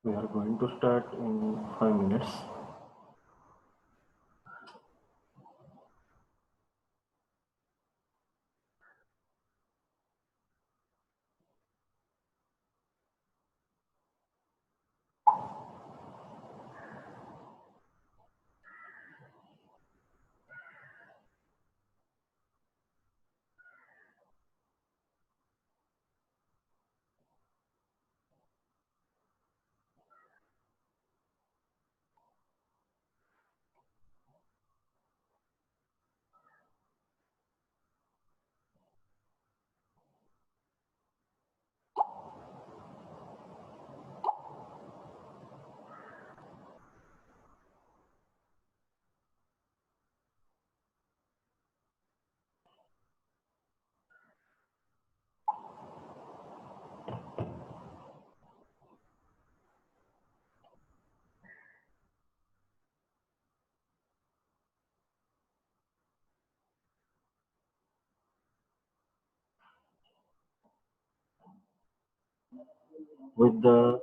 We are going to start in 5 minutes. With the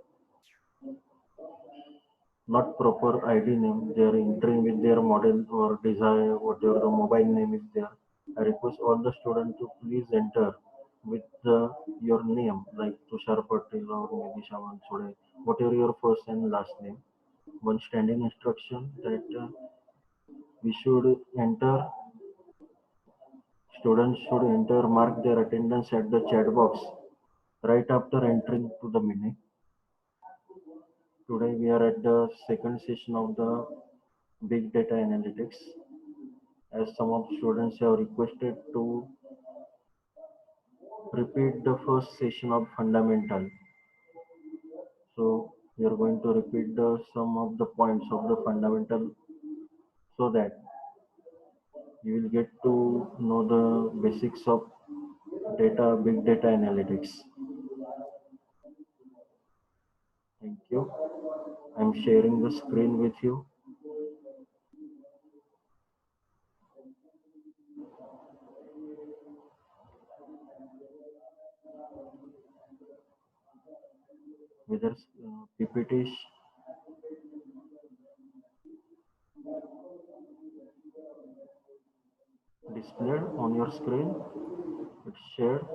not proper ID name, they are entering with their model or desire, whatever the mobile name is there. I request all the students to please enter with your name, like Tushar Patel or maybe Shaman Sode, whatever your first and last name. One standing instruction that we should enter, students should enter, mark their attendance at the chat box right after entering to the meeting. Today we are at the second session of the big data analytics. As some of students have requested to repeat the first session of fundamental. So we are going to repeat the some of the points of the fundamental so that you will get to know the basics of big data analytics. Thank you. I'm sharing the screen with you. Whether PPT is displayed on your screen, it's shared.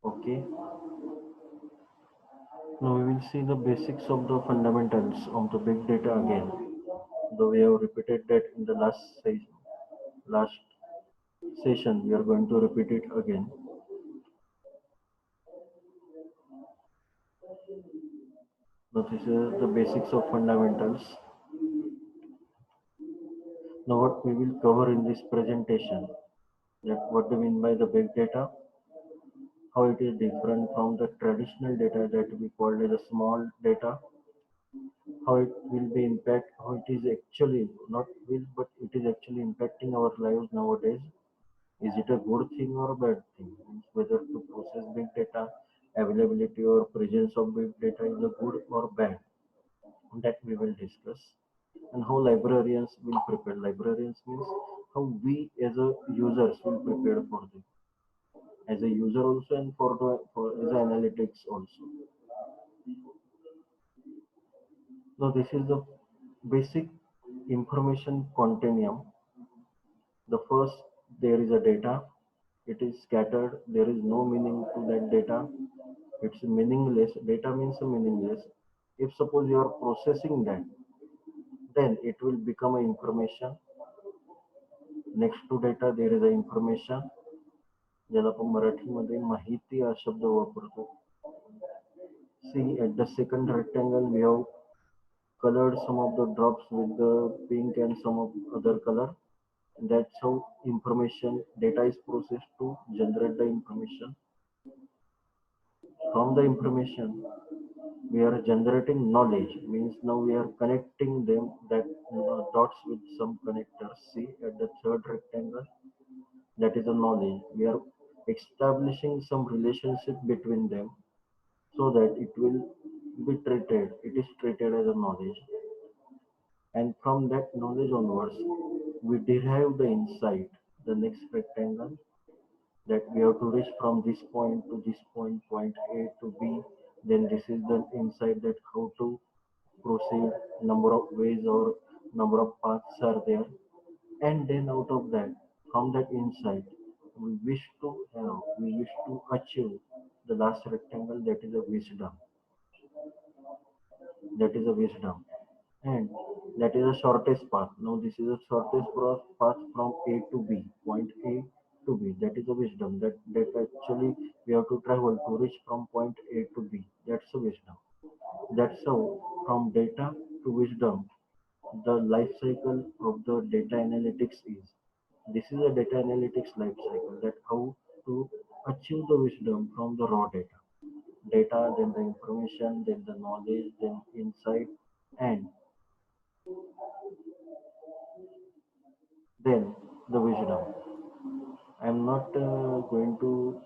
Okay. Now we will see the basics of the fundamentals of the big data again. Though we have repeated that in the last session, we are going to repeat it again. Now this is the basics of fundamentals. Now what we will cover in this presentation, that what do we mean by the big data, how it is different from the traditional data that we call as a small data, how it will be impact, how it is actually not will, but it is actually impacting our lives nowadays. Is it a good thing or a bad thing? Means whether to process big data, availability or presence of big data is a good or bad, that we will discuss. And how librarians will prepare. Librarians means how we as a users will prepare for them. As a user also and for as a analytics also. Now this is the basic information continuum. The first, there is a data, it is scattered, there is no meaning to that data, it's meaningless. Data means meaningless. If suppose you are processing that, then it will become a information. Next to data there is a information, ज्याला आपण मराठीमध्ये माहिती हा शब्द वापरतो. See at the second rectangle we have colored some of the drops with the pink and some of other color. That's how information data is processed to generate the information. From the information we are generating knowledge, means now we are connecting them, that dots with some connectors. See at the third rectangle, that is a knowledge. We are establishing some relationship between them so that it is treated as a knowledge. And from that knowledge onwards, we derive the insight, the next rectangle, that we have to reach from this point to this point, point A to B. Then this is the insight that how to proceed, number of ways or number of paths are there. And then out of that, from that insight, we wish to achieve the last rectangle, that is a wisdom. That is a wisdom. And that is the shortest path. Now this is the shortest path from A to B, point A to B. That is a wisdom. That actually we have to travel to reach from point A to B. That's a wisdom. That's how from data to wisdom the life cycle of the data analytics is. This is a data analytics life cycle, that how to achieve the wisdom from the raw data. Data, then the information, then the knowledge, then insight, and then the wisdom. I'm not going to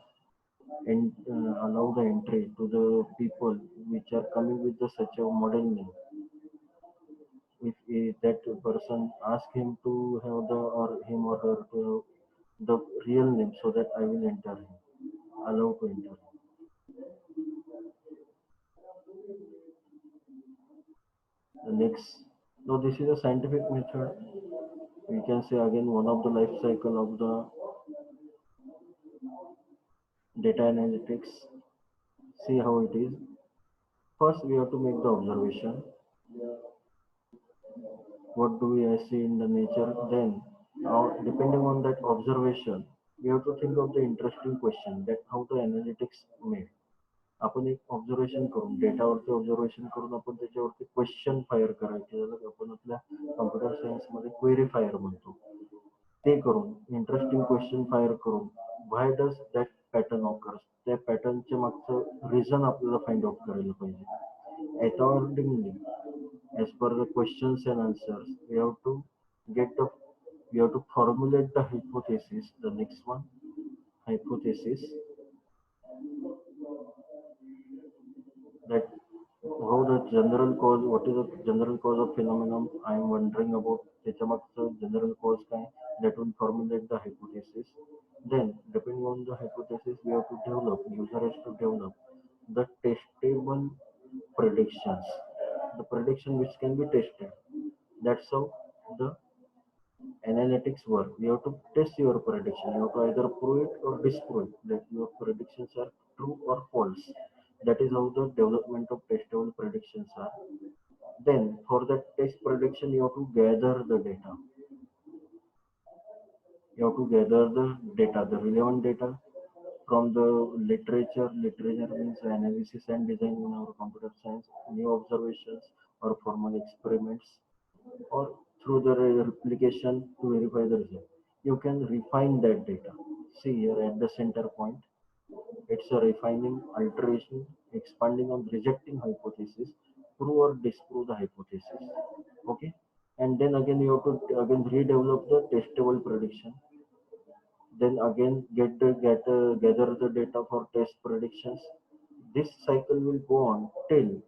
allow the entry to the people which are coming with such a model name. If that person ask him to have the or him or her to have the real name, so that I will enter him, allow to enter. The next, now this is a scientific method. We can say again one of the life cycle of the data analytics. See how it is. First, we have to make the observation. What do we see in the nature? Then, depending on that observation, we have to think of the interesting question, that how the analytics made. आपण एक observation करून डेटावरती observation करून आपण त्याच्यावरती question fire करायचे, ज्याला आपण आपल्या कॉम्प्युटर सायन्समध्ये क्वेरी फायर म्हणतो. ते करून इंटरेस्टिंग क्वेश्चन फायर करून why does that pattern occurs, त्या पॅटर्नच्या मागचं रिझन आपल्याला फाइंड आउट करायला पाहिजे. Accordingly as per the questions and answers, get the we have to formulate the hypothesis. The next one, hypothesis, that how the general cause, what is the general cause of phenomenon I am wondering about, त्याच्या मागचं general cause काय, that will formulate the hypothesis. Then depending on the hypothesis, we have to develop, user has to develop the testable predictions, the prediction which can be tested. That's how the analytics work. You have to test your prediction. You have to either prove it or disprove it, that your predictions are true or false. That is how the development of testable predictions are. Then for that test prediction, you have to gather the data. You have to gather the data, the relevant data from the literature. Literature means analysis and design in our computer science, new observations or formal experiments, or through the replication to verify the result. You can refine that data. See here at the center point, it's a refining, alteration, expanding on rejecting hypothesis, prove or disprove the hypothesis. Okay, and then again you have to again redevelop the testable prediction. Then again gather the data for test predictions. This cycle will go on till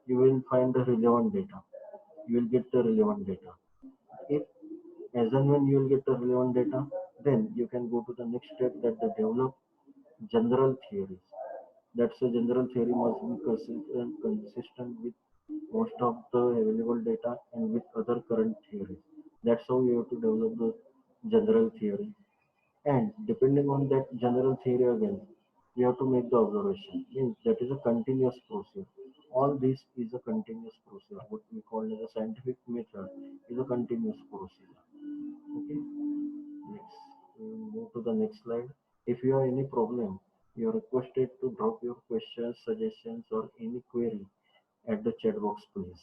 you will find the relevant data. You will get the relevant data. If as and when you will get the relevant data, then you can go to the next step, that the develop general theories. That's a general theory must be consistent with most of the available data and with other current theories. That's how you have to develop the general theory. And depending on that general theory again, we have to make the observation. Means that is a continuous process. All this is a continuous process. What we call as a scientific method is a continuous process. Okay. Next, we will move to the next slide. If you have any problem, you are requested to drop your questions, suggestions, or any query at the chat box, please.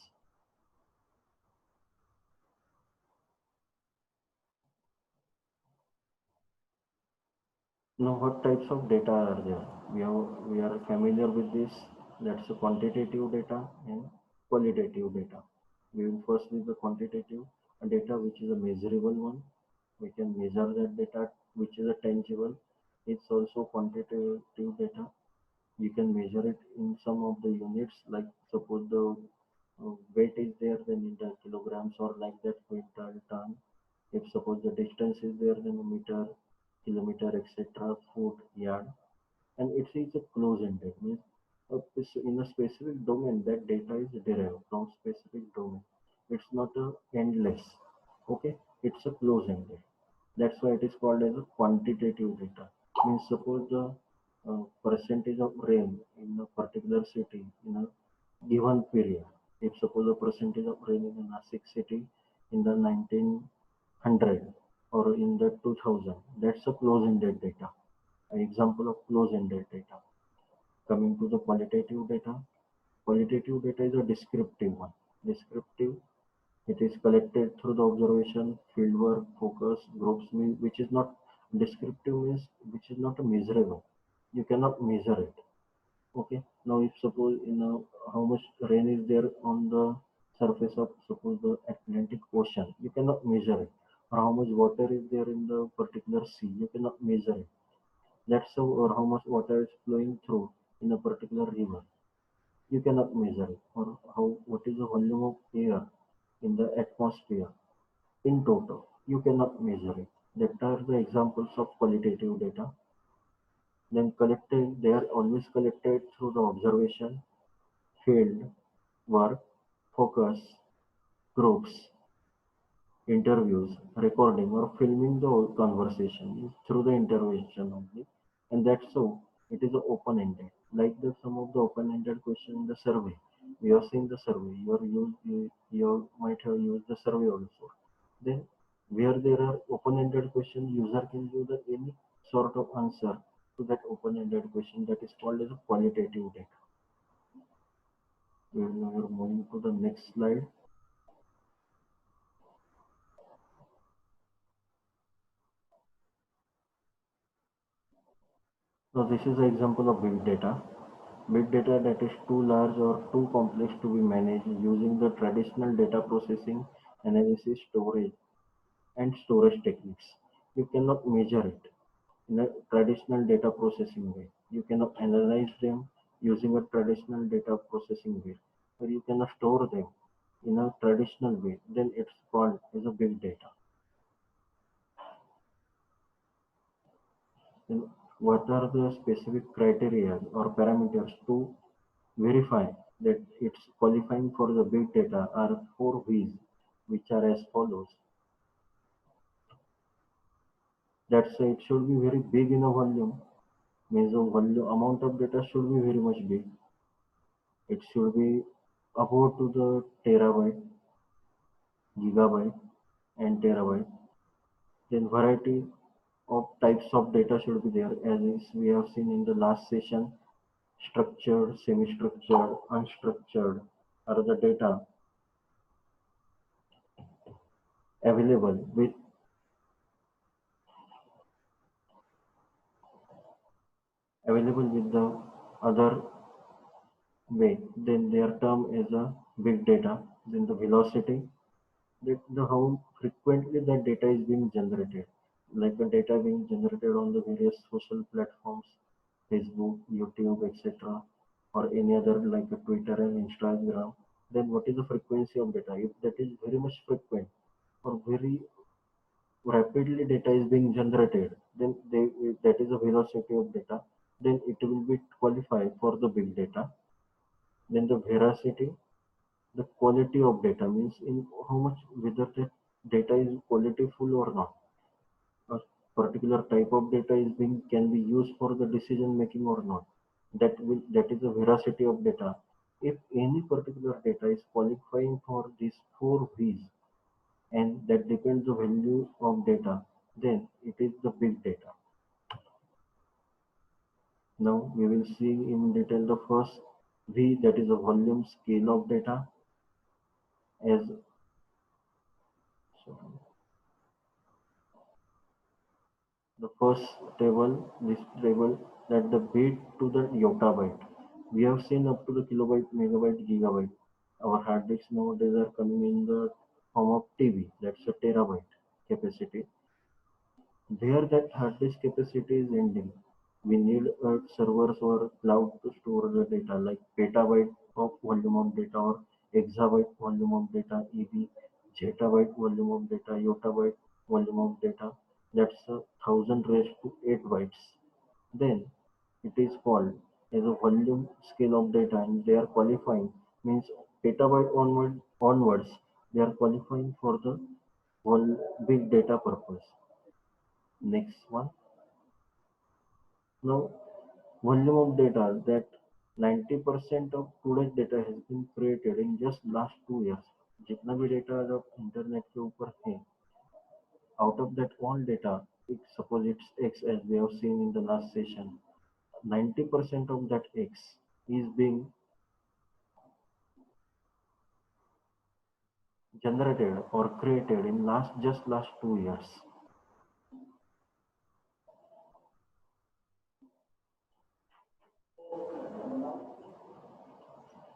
Now, what types of data are there? We are familiar with this. That's a quantitative data and qualitative data. We will first with the quantitative data, which is a measurable one. We can measure that data, which is a tangible. It's also quantitative data. You can measure it in some of the units, like suppose the weight is there, then in the kilograms, or like that quintal, ton. If suppose the distance is there, then a meter, kilometer, etc., foot, yard, and it is a close-ended, means in a specific domain that data is derived from specific domain. It's not a endless. Okay, it's a close-ended. That's why it is called as a quantitative data. Means suppose the percentage of rain in a particular city in a given period. If suppose the percentage of rain in the Nasik city in the 1900 or in the 2000, that's a close-ended data. An example of close-ended data. Coming to the qualitative data is a descriptive one. Descriptive, it is collected through the observation, fieldwork, focus, groups, which is not descriptive means which is not measurable. You cannot measure it. Okay. Now, if suppose how much rain is there on the surface of suppose the Atlantic Ocean, you cannot measure it. Or how much water is there in the particular sea, you cannot measure it. That's how or how much water is flowing through in a particular river, you cannot measure it. Or how what is the volume of air in the atmosphere in total, you cannot measure it. That are the examples of qualitative data. Then collected, they are always collected through the observation, field work, focus, groups, interviews, recording, or filming the whole conversation through the intervention only. And that's so it is open-ended. Like the some of the open-ended question in the survey. We have seen the survey. You might have used the survey also. Then where there are open-ended questions, user can give the any sort of answer to that open-ended question, that is called as a qualitative data. We are moving to the next slide. So this is an example of big data. Big data that is too large or too complex to be managed using the traditional data processing, analysis, storage, and storage techniques. You cannot measure it in a traditional data processing way. You cannot analyze them using a traditional data processing way, or you cannot store them in a traditional way. Then it's called as a big data. Then what are the specific criteria or parameters to verify that it's qualifying for the big data are four V's, which are as follows. That's it should be very big in a volume, means the volume amount of data should be very much big. It should be about to the terabyte, gigabyte, and terabyte. Then variety of types of data should be there, as is we have seen in the last session. Structured, semi-structured, unstructured are the data available with the other way, then their term is a big data. Then the velocity, the how frequently that data is being generated, like the data being generated on the various social platforms, Facebook, YouTube, etc., or any other like a Twitter and Instagram. Then what is the frequency of data? If that is very much frequent or very rapidly data is being generated, then that is the velocity of data. Then it will be qualified for the big data. Then the veracity, the quality of data means in how much whether the data is qualityful or not. A particular type of data is being can be used for the decision making or not. That is the veracity of data. If any particular data is qualifying for these four V's, and that depends the value of data, then it is the big data. Now we will see in detail the first V, that is the volume scale of data. As so the first table, this table, that the bit to the yottabyte. We have seen up to the kilobyte, megabyte, gigabyte. Our hard disks nowadays are coming in the form of TB. That's a terabyte capacity. Where that hard disk capacity is ending, we need servers or cloud to store the data, like petabyte of volume of data or exabyte volume of data, EB, zettabyte volume of data, yottabyte volume of data, that's a 1000 raised to 8 bytes. Then it is called as a volume scale of data, and they are qualifying means petabyte onwards they are qualifying for the whole big data purpose. Next one. Now volume of data that 90% of today's data has been created in just last 2 years. जितना भी data जो internet के ऊपर है, out of that all data, suppose it's X as we have seen in the last session, 90% of that X is being generated or created in last 2 years.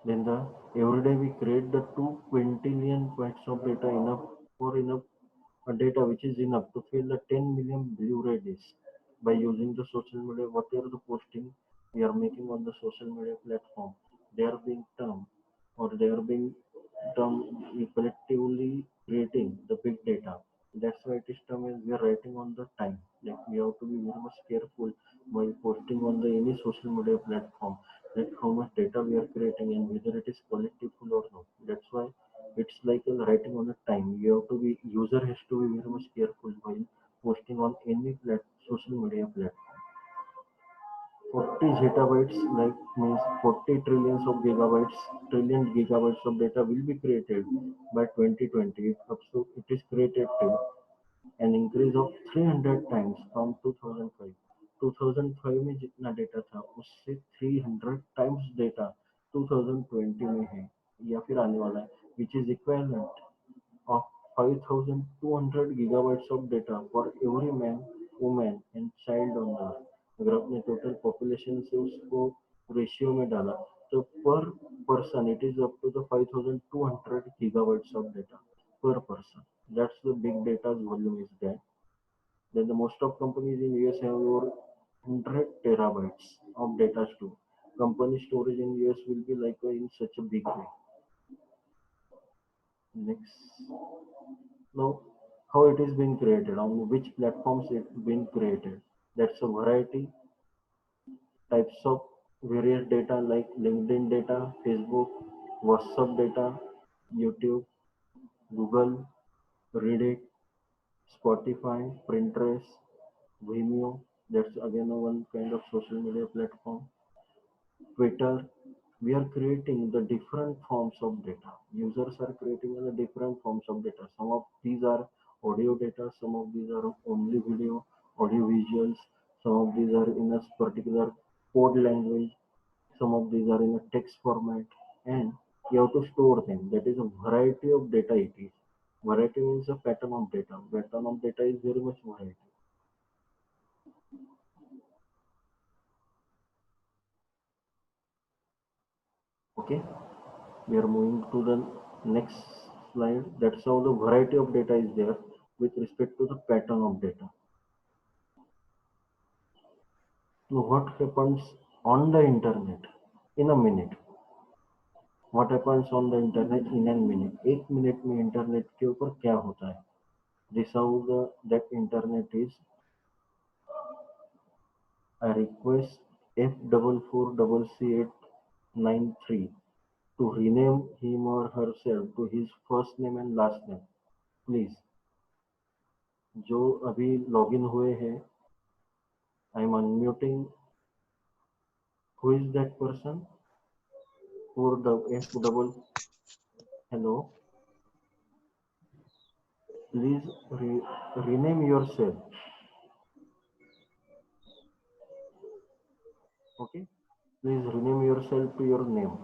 Then the every day we create the 2 quintillion bytes of data enough a data which is enough to fill the 10 million Blu-ray discs by using the social media, whatever the posting we are making on the social media platform. They are being termed or they are being termed collectively creating the big data. That's why it is termed as we are writing on the time. Like we have to be very much careful while posting on the any social media platform that how much data we are creating and whether it is collectible or not. That's why it's like a writing on a time. You have to be user has to be very much careful while posting on any social media platform. 40 zettabytes like means 40 trillions of gigabytes, trillion gigabytes of data will be created by 2020. It is created till an increase of 300 times from 2005. 2005 में जितना data था उससे 300 times data 2020 में है या फिर आने वाला है, which is equivalent of 5200 gigabytes of data for every man, woman and child on the earth. अगर आपने टोटल पॉपुलेशन से उसको रेशियो में डाला तो पर person it is up to the 5200 gigabytes of data per person. That's the big data's volume is there. Then the most of companies in US have over 100 terabytes of data store. Company storage in US will be like in such a big way. Next, now how it is being created, on which platforms it been created. That's a variety types of various data like LinkedIn data, Facebook, WhatsApp data, YouTube, Google, Reddit, Spotify, Pinterest, Vimeo. That's again one kind of social media platform. Twitter. We are creating the different forms of data. Users are creating the different forms of data. Some of these are audio data, some of these are only video, audio visuals, some of these are in a particular code language, some of these are in a text format, and you have to store them. That is a variety of data it is. Variety means a pattern of data. Pattern of data is very much variety. Okay, we are moving to the next slide. That's how the variety of data is there with respect to the pattern of data. Now, what happens on the internet in a minute? What happens on the internet in a minute? एक minute में internet के ऊपर क्या होता है? This how that internet is. I request F444C893 to rename him or herself to his first name and last name. Please. जो अभी login हुए हैं, I am unmuting. Who is that person? F double. Hello. Please rename yourself. Okay. Please rename yourself to your name.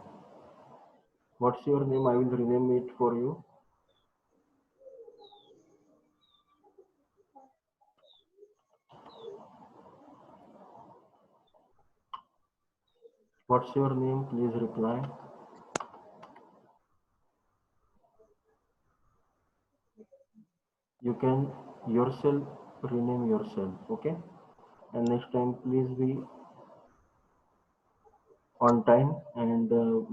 What's your name? I will rename it for you. What's your name? Please reply. You can yourself rename yourself. Okay. And next time, please be on time and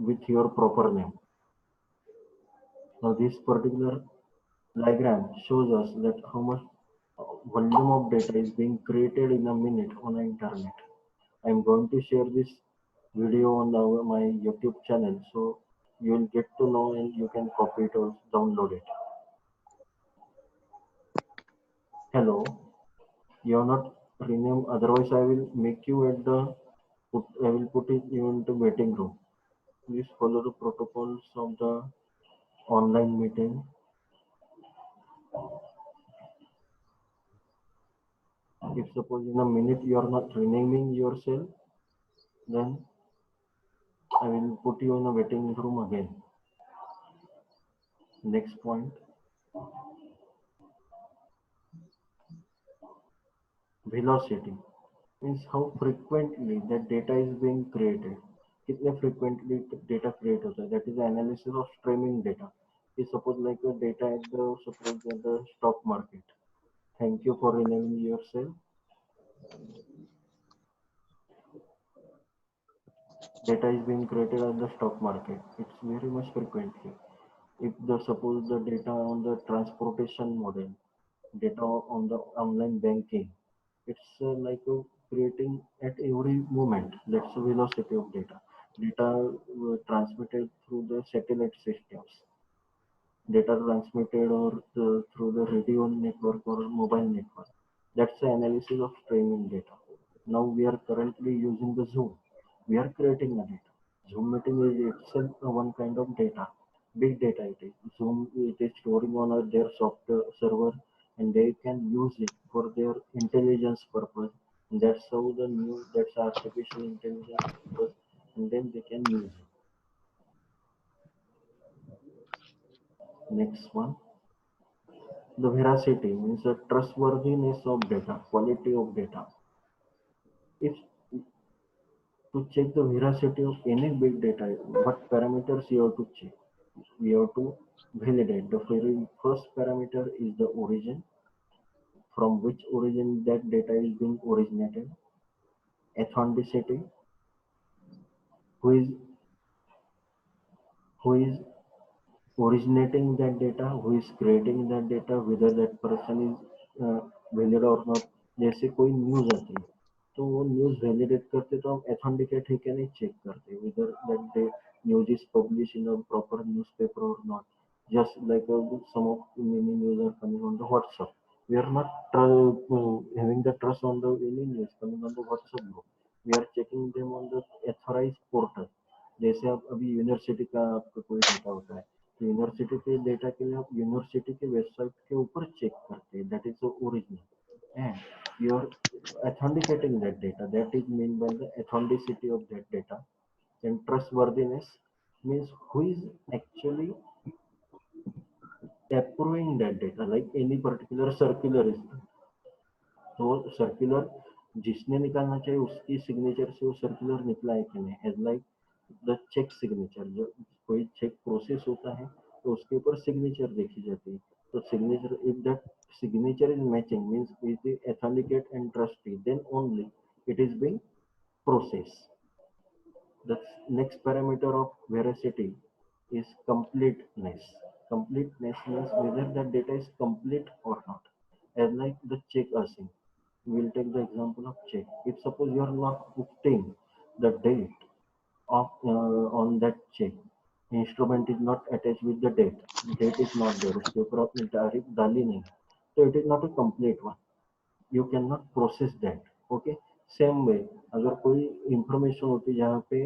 with your proper name. Now, this particular diagram shows us that how much volume of data is being created in a minute on the internet. I'm going to share this video on my YouTube channel, so you will get to know and you can copy it or download it. Hello, you are not renamed, otherwise I will make you at I will put it you into waiting room. Please follow the protocols of the online meeting. If suppose in a minute you are not renaming yourself, then I will put you in a waiting room again. Next point, velocity means how frequently that data is being created. कितने frequently data create होता है. That is the analysis of streaming data. Is suppose like a data at the suppose at the stock market. Thank you for renaming yourself. Data is being created at the stock market. It's very much frequently. If the suppose the data on the transportation model, data on the online banking, it's like creating at every moment. That's the velocity of data. Data transmitted through the satellite systems, data transmitted or through the radio network or mobile network. That's the analysis of streaming data. Now we are currently using the Zoom. We are creating a data. Zoom meeting is itself one kind of data. Big data it is. Zoom it is storing on their software server and they can use it for their intelligence purpose. And that's how that's artificial intelligence purpose and then they can use it. Next one. The veracity means the trustworthiness of data, quality of data. If to check the veracity of any big data, what parameters you have to check? You have to validate. The very first parameter is the origin, from which origin that data is being originated. Authenticity, who is who is originating that data, who is creating that data, whether that person is valid or not. जैसे कोई news आती है तो वो news validate करते तो हम authenticate है क्या नहीं चेक करते whether that the news is published in a proper newspaper or not. Just like some of many news are coming on the WhatsApp. We are not having the trust on the any news coming on the WhatsApp group. We are checking them on the authorized portal. जैसे आप अभी university का आपका कोई data होता है तो university के डेटा के लिए आप यूनिवर्सिटी के वेबसाइट के ऊपर चेक करते हैं that is the original and you are authenticating that data. That is meant by the authenticity of that data. And trustworthiness means who is actually approving that data. Like any particular circular is तो circular जिसने निकालना चाहिए उसकी signature से वो circular निकला है कि नहीं as like the check signature. जो कोई चेक प्रोसेस होता है तो उसके ऊपर सिग्नेचर देखी जाती है. तो signature if that signature is matching means it is authenticate and trusty then only it is being processed. The next parameter of veracity is completeness. Completeness means whether that data is complete or not. As like the check async. We'll take the example of check. If suppose you are not putting the date of on that check, instrument is not attached with the date. Date is not there. उसके ऊपर आपने तारीख डाली नहीं. So it is not a complete one. You cannot process that. Okay. Same way अगर कोई information होती है जहाँ पे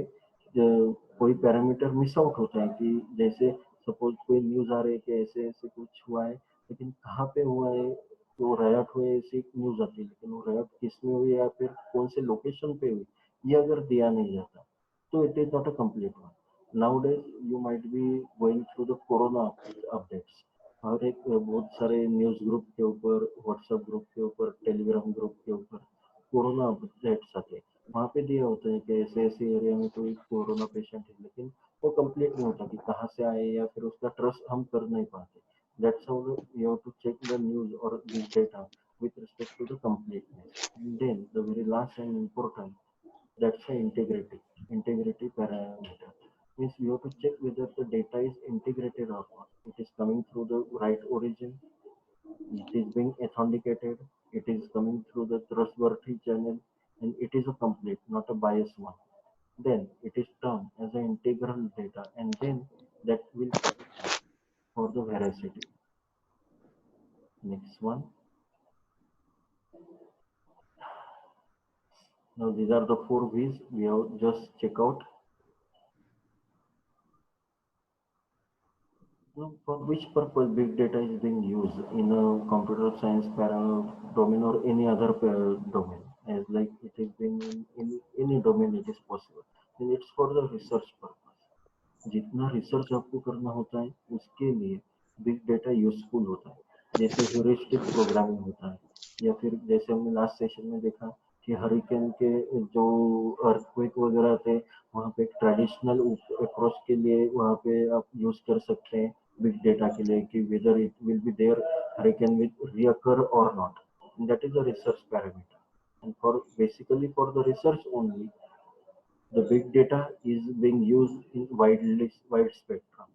कोई पैरामीटर मिस आउट होता है कि जैसे सपोज कोई न्यूज आ रही है कि ऐसे ऐसे कुछ हुआ है लेकिन कहाँ पे हुआ है तो रैट हुए ऐसी न्यूज आती है लेकिन वो रैट किस में हुई या फिर कौन से लोकेशन पे हुई ये अगर दिया नहीं जाता तो it is not a complete one. Nowadays you might be going through the corona updates. हर एक बहुत सारे न्यूज़ ग्रुप के ऊपर व्हाट्सएप ग्रुप के ऊपर टेलीग्राम ग्रुप के ऊपर कोरोना अपडेट्स आते हैं. वहाँ पे दिया होता है कि ऐसे ऐसे एरिया में कोई कोरोना पेशेंट है लेकिन वो कंप्लीट नहीं होता कि कहाँ से आए या फिर उसका ट्रस्ट हम कर नहीं पाते. That's how you have to check the news और this data with respect to the completeness. And then the very last and important, that's the integrity parameter. Means you have to check whether the data is integrated or not. It is coming through the right origin. it is being authenticated, it is coming through the trustworthy channel, and it is a complete, not a biased one. Then it is termed as an integral data, and then that will qualify for the veracity. Next one. Now these are the four V's we have just check out. Now, for which purpose big data is being used in a computer science domain or any other domain, as like it is being in any domain it is possible. And it's for the research purpose. जितना research आपको करना होता है उसके लिए big data useful होता है, जैसे ह्यूरिस्टिक प्रोग्रामिंग होता है, या फिर जैसे हमने लास्ट सेशन में देखा कि हरिकेन के जो अर्थक्वेक वगैरह थे वहाँ पे एक ट्रेडिशनल अप्रोच के लिए वहाँ पे आप यूज कर सकते हैं बिग डेटा के लिए कि whether it will be there hurricane will reoccur or not. And that is a research parameter, and for basically for the research only the big data is being used in wide spectrum.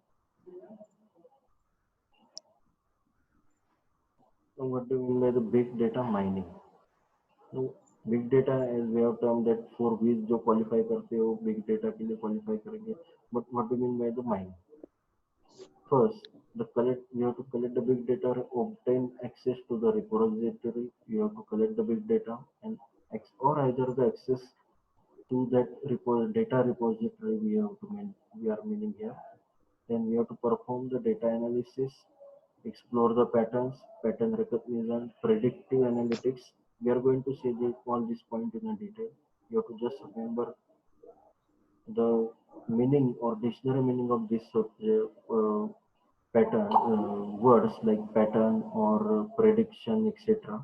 So what do you mean by the big data mining? So big data, as we have termed that four V's जो qualify करते हो big data के लिए qualify करेंगे. But what do you mean by the mining? First, we have to collect the big data, obtain access to the repository. You have to collect the big data and or either the access to that data repository we are meaning here. Then we have to perform the data analysis, explore the patterns, pattern recognition, predictive analytics. We are going to see all this point in a detail. You have to just remember the meaning or dictionary meaning of this pattern words like pattern or prediction, etc.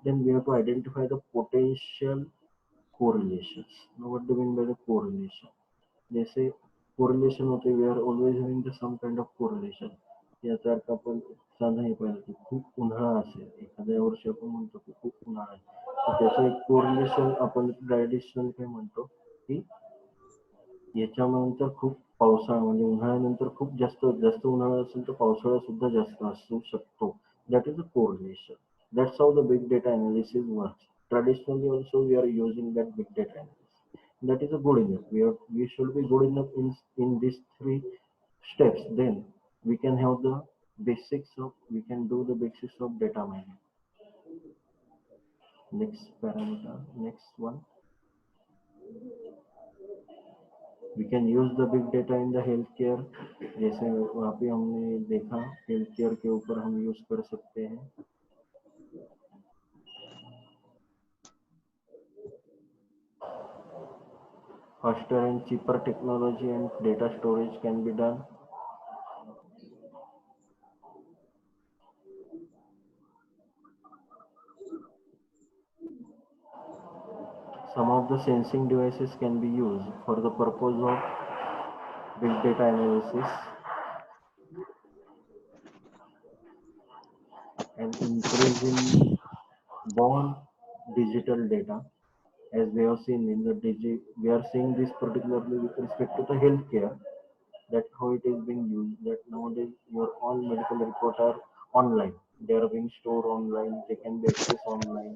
Then we have to identify the potential correlations. Now, what do you mean by the correlation? जैसे correlation होते we are always having the some kind of correlation. याचा अर्थ आपण साधा हे पाहिलं की खूप उन्हाळा असेल एखाद्या वर्षी आपण म्हणतो की खूप उन्हाळा आहे, तर त्याचं एक कोरिलेशन आपण ट्रॅडिशनल काय म्हणतो की याच्यानंतर खूप पावसाळा म्हणजे उन्हाळ्यानंतर खूप जास्त जास्त उन्हाळा असेल तर पावसाळा सुद्धा जास्त असू शकतो. That is a correlation. That's how the big data analysis works. Traditionally also we are using that big data analysis. That is a good enough. We should be good enough in these three steps. Then we can have the we can do the basics of data mining. Next parameter, next one. We can use the big data in the healthcare. जैसे वहाँ पे हमने देखा health care के ऊपर हम use कर सकते हैं. Faster and cheaper technology and data storage can be done. Some of the sensing devices can be used for the purpose of big data analysis and increase in born digital data. As we have seen in the we are seeing this particularly with respect to the healthcare, that how it is being used, that nowadays your all medical reports are online, they are being stored online, they can be accessed online,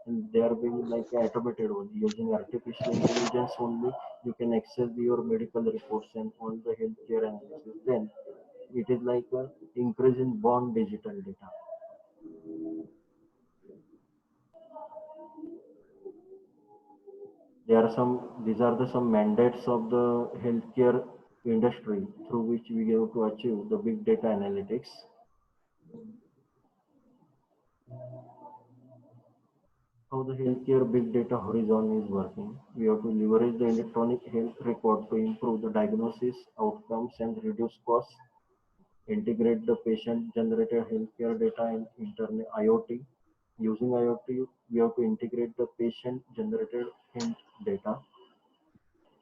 and they are being like automated only using artificial intelligence only. You can access your medical reports and all the healthcare analysis. Then it is like a increase in born digital data. These are the some mandates of the healthcare industry through which we have to achieve the big data analytics. How the healthcare big data horizon is working. We have to leverage the electronic health record to improve the diagnosis, outcomes, and reduce costs. Integrate the patient-generated healthcare data in internet IoT. Using IoT, we have to integrate the patient-generated health data.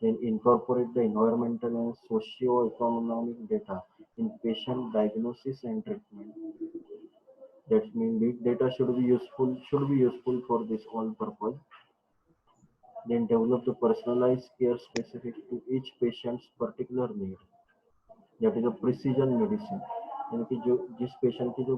Then incorporate the environmental and socio-economic data in patient diagnosis and treatment. That means big data should be useful for this all purpose. Then develop the personalized care specific to each patient's particular need. That is a precision medicine. यानी कि जो जिस patient की जो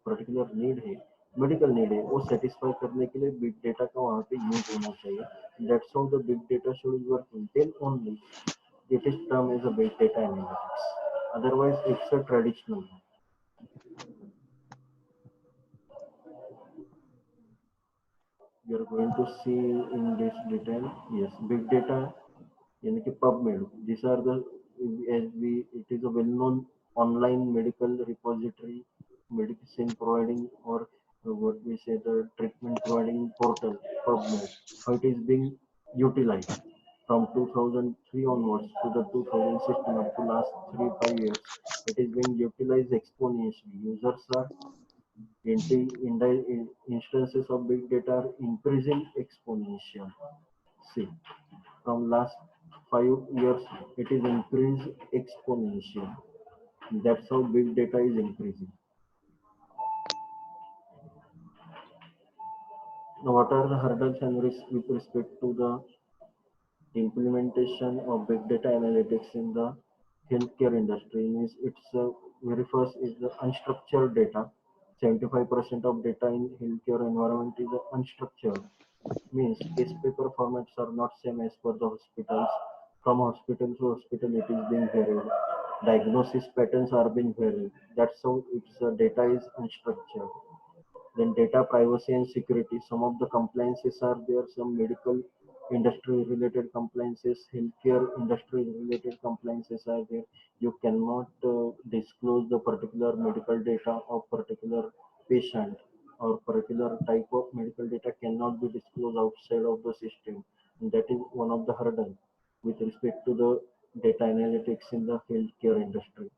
particular need है, medical need है, वो satisfy करने के लिए बिग डेटा का वहाँ पे यूज होना चाहिए. That's how the big data should work. Then only it is termed as a big data analytics. Otherwise, it's a traditional. We are going to see in this detail. Yes, big data, यानी कि PubMed. These are the, as we, it is a well-known online medical repository, medicine providing, or what we say, the treatment providing portal, PubMed. How it is being utilized from 2003 onwards to the 2016 up to last 3-5 years. It is being utilized exponentially. Users are instances of big data are increasing exponential. See, from last 5 years, it is increased exponential. That's how big data is increasing. Now, what are the hurdles and risks with respect to the implementation of big data analytics in the healthcare industry? Means it's very first is the unstructured data. 75% of data in healthcare environment is unstructured. Means case paper formats are not same as per the hospitals. From hospital to hospital, it is being varied. Diagnosis patterns are being varied. That's how its data is unstructured. Then data privacy and security. Some of the compliances are there. Some medical industry related compliances, healthcare industry related compliances are there. You cannot disclose the particular medical data of particular patient, or particular type of medical data cannot be disclosed outside of the system. And that is one of the hurdles with respect to the data analytics in the healthcare industry.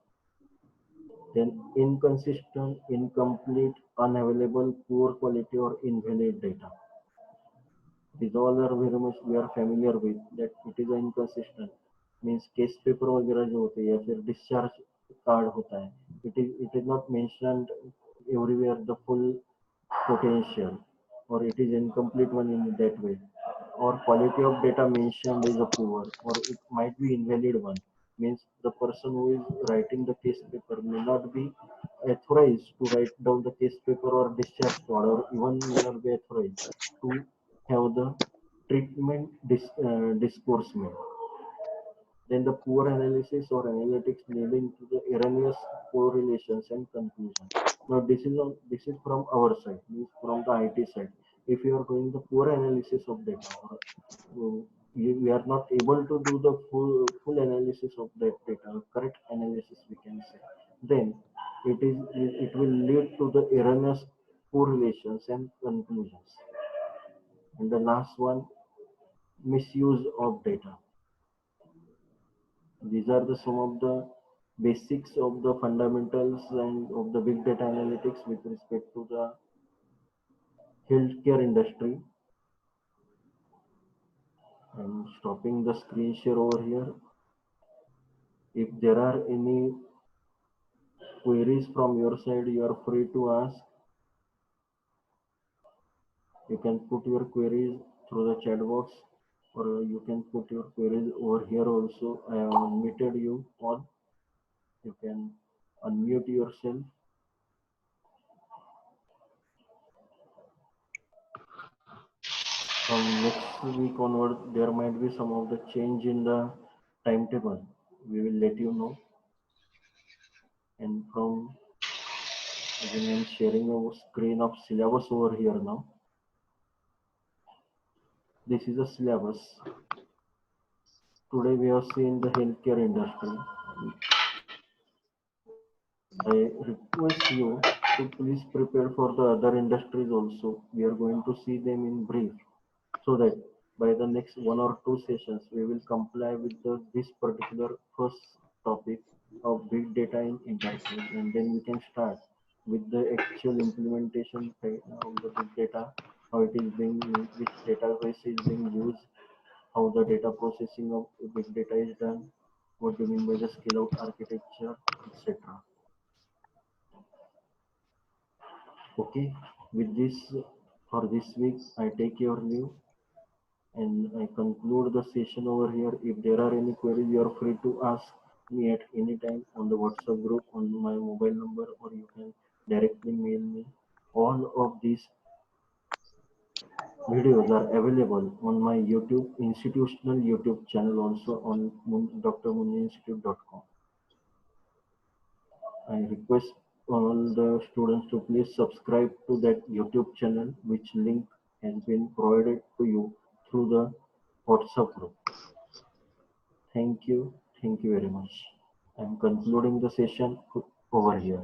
Then inconsistent, incomplete, unavailable, poor quality or invalid data. These all are very much we are familiar with that it is inconsistent. Means case paper वगैरह जो होते हैं या फिर discharge card होता है, it is not mentioned everywhere the full potential, or it is incomplete one in that way, or quality of data mentioned is a poor, or it might be invalid one. Means the person who is writing the case paper may not be authorized to write down the case paper or discharge card, or even may not be authorized to have the treatment disbursement. Then the poor analysis or analytics leading to the erroneous correlations and conclusion. Now this is from our side, means from the IT side. If you are doing the poor analysis of data, or we are not able to do the full analysis of that data, correct analysis we can say, then it will lead to the erroneous correlations and conclusions. And the last one, misuse of data. These are the some of the basics of the fundamentals and of the big data analytics with respect to the healthcare industry. I'm stopping the screen share over here. If there are any queries from your side, you are free to ask. You can put your queries through the chat box, or you can put your queries over here also. I have unmuted you all. You can unmute yourself. From next week onward, there might be some of the change in the timetable. We will let you know. And from, again, I'm sharing a screen of syllabus over here now. This is a syllabus. Today we have seen the healthcare industry. I request you to please prepare for the other industries also. We are going to see them in brief, so that by the next 1 or 2 sessions we will comply with this particular first topic of big data in enterprise, and then we can start with the actual implementation of the big data, how it is being, which database is being used, how the data processing of big data is done, what do you mean by the scale out architecture, etc. Okay, with this, for this week I take your leave and I conclude the session over here. If there are any queries, you are free to ask me at any time on the WhatsApp group on my mobile number, or you can directly mail me. All of these videos are available on my YouTube institutional YouTube channel, also on drmuniinstitute.com. I request all the students to please subscribe to that YouTube channel, which link has been provided to you through the WhatsApp group. Thank you. Thank you very much. I'm concluding the session over here.